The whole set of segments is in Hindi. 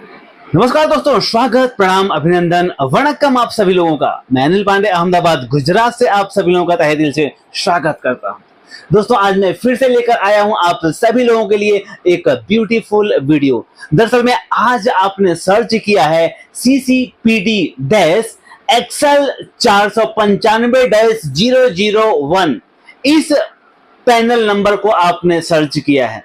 नमस्कार दोस्तों, स्वागत, प्रणाम, अभिनंदन, वणक्कम आप सभी लोगों का। मैं अनिल पांडे अहमदाबाद गुजरात से आप सभी लोगों का तहे दिल से स्वागत करता हूं। दोस्तों, आज मैं फिर से लेकर आया हूं आप सभी लोगों के लिए एक ब्यूटीफुल वीडियो। दरअसल में आज आपने सर्च किया है CCPD-XL 495-001, इस पैनल नंबर को आपने सर्च किया है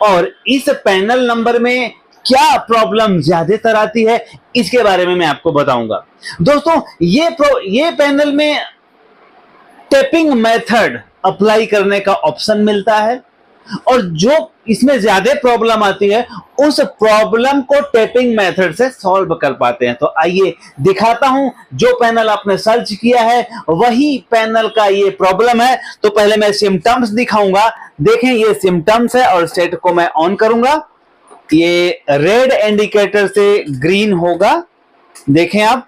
और इस पैनल नंबर में क्या प्रॉब्लम ज्यादातर आती है इसके बारे में मैं आपको बताऊंगा। दोस्तों, ये पैनल में टेपिंग मेथड अप्लाई करने का ऑप्शन मिलता है और जो इसमें ज्यादा प्रॉब्लम आती है उस प्रॉब्लम को टेपिंग मेथड से सॉल्व कर पाते हैं। तो आइए दिखाता हूं, जो पैनल आपने सर्च किया है वही पैनल का ये प्रॉब्लम है। तो पहले मैं सिम्टम्स दिखाऊंगा। देखें, ये सिम्टम्स है और सेट को मैं ऑन करूंगा। ये रेड इंडिकेटर से ग्रीन होगा। देखें आप,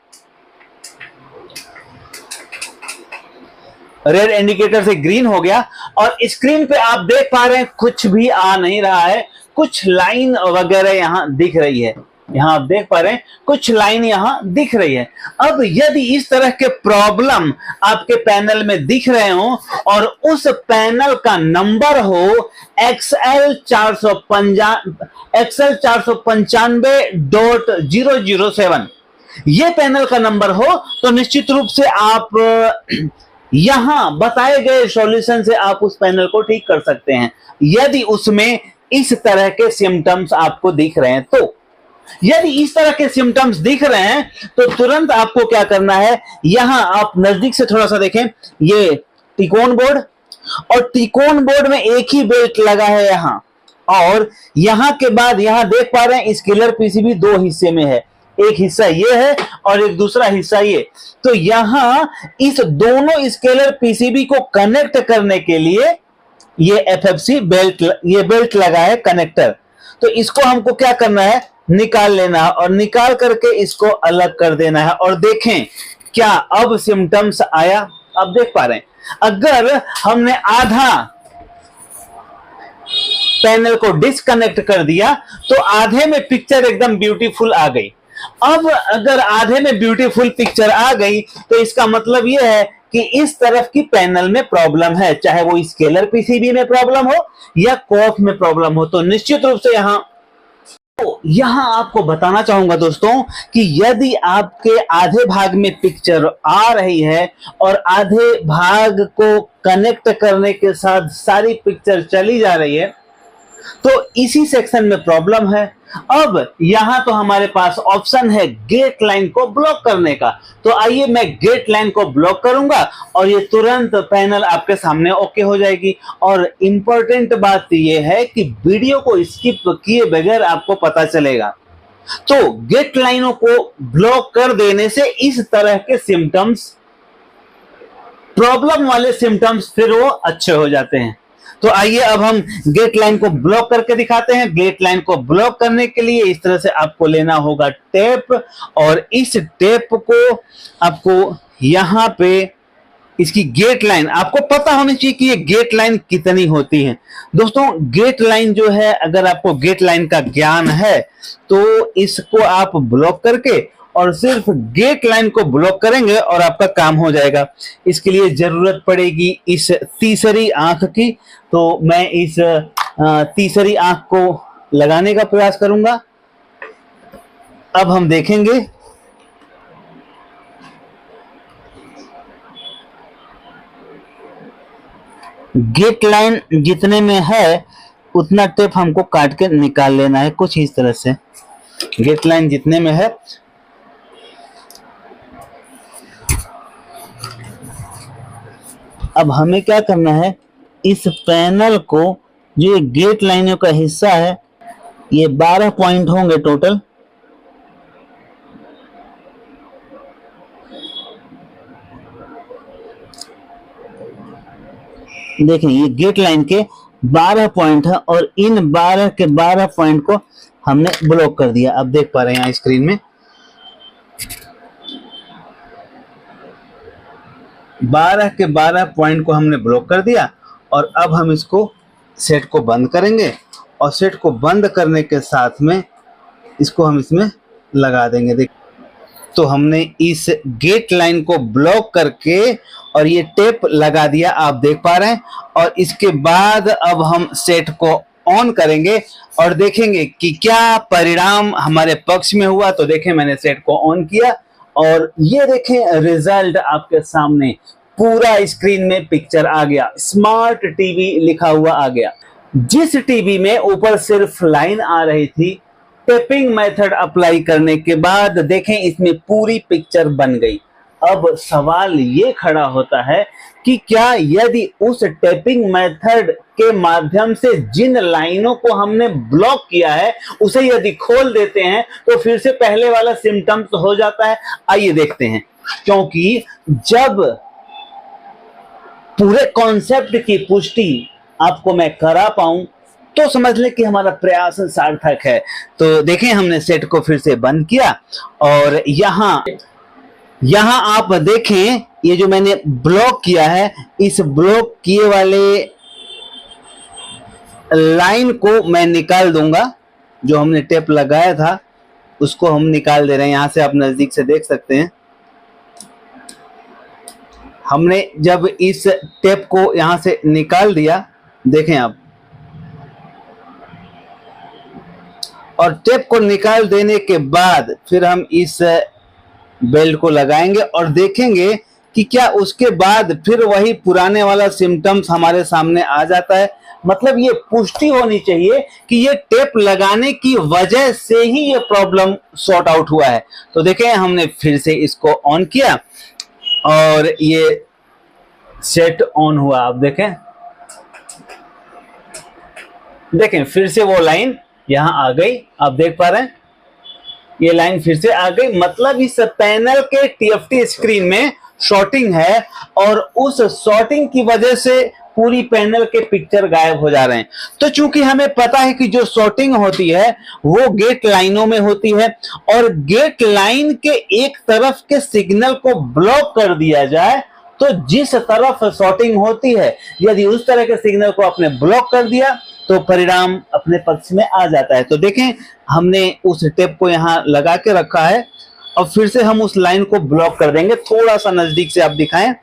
रेड इंडिकेटर से ग्रीन हो गया और स्क्रीन पे आप देख पा रहे हैं कुछ भी आ नहीं रहा है, कुछ लाइन वगैरह यहां दिख रही है। यहां आप देख पा रहे हैं कुछ लाइन यहां दिख रही है। अब यदि इस तरह के प्रॉब्लम आपके पैनल में दिख रहे हो और उस पैनल का नंबर हो XL 495.007, ये पैनल का नंबर हो तो निश्चित रूप से आप यहां बताए गए सॉल्यूशन से आप उस पैनल को ठीक कर सकते हैं, यदि उसमें इस तरह के सिम्टम्स आपको दिख रहे हैं। तो यदि इस तरह के सिम्टम्स दिख रहे हैं तो तुरंत आपको क्या करना है, यहां आप नजदीक से थोड़ा सा देखें, ये त्रिकोण बोर्ड और त्रिकोण बोर्ड में एक ही बेल्ट लगा है यहां, और यहां के बाद यहां देख पा रहे हैं स्केलर पीसीबी दो हिस्से में है, एक हिस्सा ये है और एक दूसरा हिस्सा ये। तो यहां इस दोनों स्केलर पीसीबी को कनेक्ट करने के लिए ये FFC बेल्ट, ये बेल्ट लगा है कनेक्टर। तो इसको हमको क्या करना है, निकाल लेना है और निकाल करके इसको अलग कर देना है। और देखें क्या अब सिम्टम्स आया, अब देख पा रहे हैं। अगर हमने आधा पैनल को डिस्कनेक्ट कर दिया तो आधे में पिक्चर एकदम ब्यूटीफुल आ गई। अब अगर आधे में ब्यूटीफुल पिक्चर आ गई तो इसका मतलब यह है कि इस तरफ की पैनल में प्रॉब्लम है, चाहे वो स्केलर पीसीबी में प्रॉब्लम हो या कॉफ में प्रॉब्लम हो। तो निश्चित रूप से यहां आपको बताना चाहूंगा दोस्तों कि यदि आपके आधे भाग में पिक्चर आ रही है और आधे भाग को कनेक्ट करने के साथ सारी पिक्चर चली जा रही है तो इसी सेक्शन में प्रॉब्लम है। अब यहां तो हमारे पास ऑप्शन है गेट लाइन को ब्लॉक करने का। तो आइए मैं गेट लाइन को ब्लॉक करूंगा और ये तुरंत पैनल आपके सामने ओके हो जाएगी। और इंपॉर्टेंट बात यह है कि वीडियो को स्किप किए बगैर आपको पता चलेगा। तो गेट लाइनों को ब्लॉक कर देने से इस तरह के सिम्टम्स, प्रॉब्लम वाले सिम्टम्स फिर वो अच्छे हो जाते हैं। तो आइए अब हम गेट लाइन को ब्लॉक करके दिखाते हैं। गेट लाइन को ब्लॉक करने के लिए इस तरह से आपको लेना होगा टेप, और इस टेप को आपको यहां पे इसकी गेट लाइन आपको पता होनी चाहिए कि ये गेट लाइन कितनी होती है। दोस्तों, गेट लाइन जो है, अगर आपको गेट लाइन का ज्ञान है तो इसको आप ब्लॉक करके और सिर्फ गेट लाइन को ब्लॉक करेंगे और आपका काम हो जाएगा। इसके लिए जरूरत पड़ेगी इस तीसरी आंख की। तो मैं इस तीसरी आंख को लगाने का प्रयास करूंगा। अब हम देखेंगे गेट लाइन जितने में है उतना टेप हमको काट के निकाल लेना है, कुछ इस तरह से। गेट लाइन जितने में है अब हमें क्या करना है, इस पैनल को, जो ये गेट लाइनों का हिस्सा है, ये 12 पॉइंट होंगे टोटल। देखिए ये गेट लाइन के 12 पॉइंट है और इन 12 के 12 पॉइंट को हमने ब्लॉक कर दिया। अब देख पा रहे हैं यहाँ स्क्रीन में 12 के 12 पॉइंट को हमने ब्लॉक कर दिया। और अब हम इसको सेट को बंद करेंगे और सेट को बंद करने के साथ में इसको हम इसमें लगा देंगे। देख, तो हमने इस गेट लाइन को ब्लॉक करके और ये टेप लगा दिया, आप देख पा रहे हैं। और इसके बाद अब हम सेट को ऑन करेंगे और देखेंगे कि क्या परिणाम हमारे पक्ष में हुआ। तो देखें, मैंने सेट को ऑन किया और ये देखें रिजल्ट आपके सामने, पूरा स्क्रीन में पिक्चर आ गया, स्मार्ट टीवी लिखा हुआ आ गया। जिस टीवी में ऊपर सिर्फ लाइन आ रही थी, टेपिंग मेथड अप्लाई करने के बाद देखें इसमें पूरी पिक्चर बन गई। अब सवाल ये खड़ा होता है कि क्या यदि उस टेपिंग मेथड के माध्यम से जिन लाइनों को हमने ब्लॉक किया है उसे यदि खोल देते हैं तो फिर से पहले वाला सिम्टम्स हो जाता है। आइए देखते हैं, क्योंकि जब पूरे कॉन्सेप्ट की पुष्टि आपको मैं करा पाऊं तो समझ लें कि हमारा प्रयास सार्थक है। तो देखें, हमने सेट को फिर से बंद किया और यहां आप देखें ये जो मैंने ब्लॉक किया है, इस ब्लॉक किए वाले लाइन को मैं निकाल दूंगा। जो हमने टेप लगाया था उसको हम निकाल दे रहे हैं। यहां से आप नजदीक से देख सकते हैं, हमने जब इस टेप को यहां से निकाल दिया, देखें आप, और टेप को निकाल देने के बाद फिर हम इस बेल्ट को लगाएंगे और देखेंगे कि क्या उसके बाद फिर वही पुराने वाला सिम्टम्स हमारे सामने आ जाता है। मतलब ये पुष्टि होनी चाहिए कि ये टेप लगाने की वजह से ही ये प्रॉब्लम सॉर्ट आउट हुआ है। तो देखें, हमने फिर से इसको ऑन किया और ये सेट ऑन हुआ। आप देखें फिर से वो लाइन यहां आ गई, आप देख पा रहे हैं ये लाइन फिर से आ गई। मतलब इस पैनल के टीएफटी स्क्रीन में शॉर्टिंग है और उस शॉर्टिंग की वजह से पूरी पैनल के पिक्चर गायब हो जा रहे हैं। तो चूंकि हमें पता है कि जो शॉर्टिंग होती है वो गेट लाइनों में होती है और गेट लाइन के एक तरफ के सिग्नल को ब्लॉक कर दिया जाए तो जिस तरफ शॉर्टिंग होती है, यदि उस तरह के सिग्नल को आपने ब्लॉक कर दिया तो परिणाम अपने पक्ष में आ जाता है। तो देखें, हमने उस टेप को यहां लगा के रखा है और फिर से हम उस लाइन को ब्लॉक कर देंगे। थोड़ा सा नजदीक से आप दिखाएं,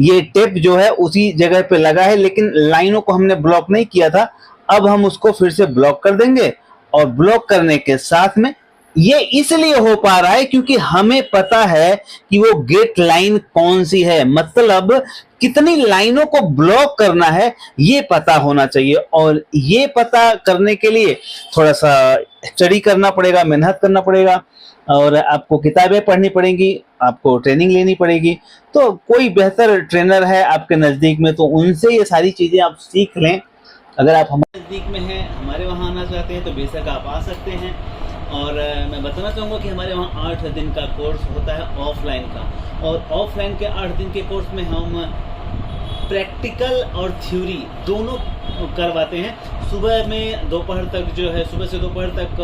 ये टेप जो है उसी जगह पे लगा है लेकिन लाइनों को हमने ब्लॉक नहीं किया था। अब हम उसको फिर से ब्लॉक कर देंगे और ब्लॉक करने के साथ में ये इसलिए हो पा रहा है क्योंकि हमें पता है कि वो गेट लाइन कौन सी है, मतलब कितनी लाइनों को ब्लॉक करना है ये पता होना चाहिए। और ये पता करने के लिए थोड़ा सा स्टडी करना पड़ेगा, मेहनत करना पड़ेगा और आपको किताबें पढ़नी पड़ेंगी, आपको ट्रेनिंग लेनी पड़ेगी। तो कोई बेहतर ट्रेनर है आपके नज़दीक में तो उनसे ये सारी चीज़ें आप सीख लें। अगर आप हमारे नज़दीक में हैं, हमारे वहाँ आना चाहते हैं तो बेशक आप आ सकते हैं। और मैं बताना चाहूँगा कि हमारे वहाँ 8 दिन का कोर्स होता है ऑफलाइन का, और ऑफलाइन के 8 दिन के कोर्स में हम प्रैक्टिकल और थ्योरी दोनों करवाते हैं। सुबह में दोपहर तक जो है, सुबह से दोपहर तक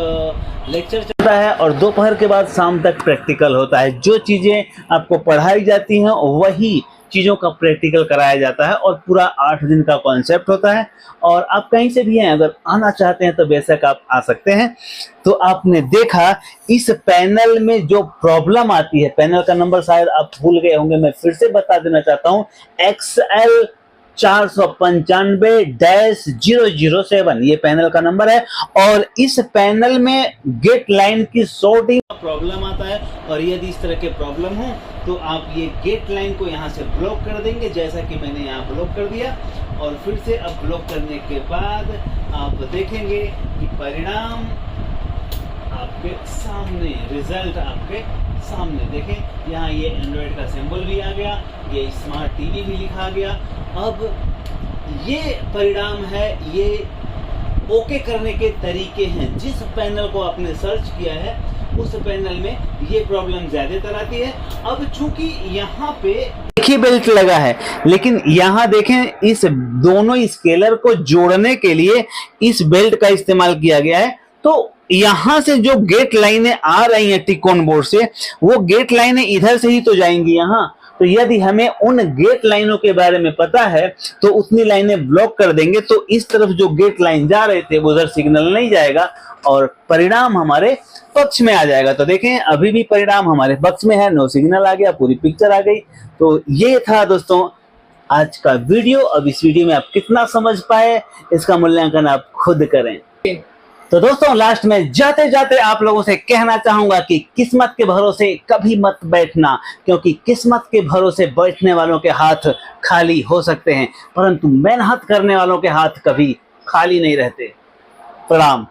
लेक्चर चलता है और दोपहर के बाद शाम तक प्रैक्टिकल होता है। जो चीज़ें आपको पढ़ाई जाती हैं वही चीज़ों का प्रैक्टिकल कराया जाता है और पूरा 8 दिन का कॉन्सेप्ट होता है। और आप कहीं से भी हैं, अगर आना चाहते हैं तो बेशक आप आ सकते हैं। तो आपने देखा इस पैनल में जो प्रॉब्लम आती है, पैनल का नंबर शायद आप भूल गए होंगे, मैं फिर से बता देना चाहता हूँ, XL 495-007 ये पैनल का नंबर है। और इस पैनल में गेट लाइन की शॉर्टिंग प्रॉब्लम आता है और यदि इस तरह के प्रॉब्लम हो तो आप ये गेट लाइन को यहाँ से ब्लॉक कर देंगे, जैसा कि मैंने यहाँ ब्लॉक कर दिया। और फिर से अब ब्लॉक करने के बाद आप देखेंगे कि परिणाम आपके सामने, रिजल्ट आपके सामने। देखें, यहाँ ये एंड्रॉइड का सिंबल भी आ गया, ये स्मार्ट टीवी भी लिखा गया। अब ये परिणाम है, ये ओके करने के तरीके हैं। जिस पैनल को आपने सर्च किया है उस पैनल में ये प्रॉब्लम ज्यादातर आती है। अब चूंकि यहाँ पे एक ही बेल्ट लगा है, लेकिन यहाँ देखें इस दोनों स्केलर को जोड़ने के लिए इस बेल्ट का इस्तेमाल किया गया है। तो यहाँ से जो गेट लाइनें आ रही हैं टिकोन बोर्ड से, वो गेट लाइनें इधर से ही तो जाएंगी यहाँ। तो यदि हमें उन गेट लाइनों के बारे में पता है तो उतनी लाइनें ब्लॉक कर देंगे, तो इस तरफ जो गेट लाइन जा रहे थे उधर सिग्नल नहीं जाएगा और परिणाम हमारे पक्ष में आ जाएगा। तो देखें अभी भी परिणाम हमारे पक्ष में है, नो सिग्नल आ गया, पूरी पिक्चर आ गई। तो ये था दोस्तों आज का वीडियो। अब इस वीडियो में आप कितना समझ पाए इसका मूल्यांकन आप खुद करें। तो दोस्तों लास्ट में जाते जाते आप लोगों से कहना चाहूंगा कि किस्मत के भरोसे कभी मत बैठना, क्योंकि किस्मत के भरोसे बैठने वालों के हाथ खाली हो सकते हैं, परंतु मेहनत करने वालों के हाथ कभी खाली नहीं रहते। प्रणाम।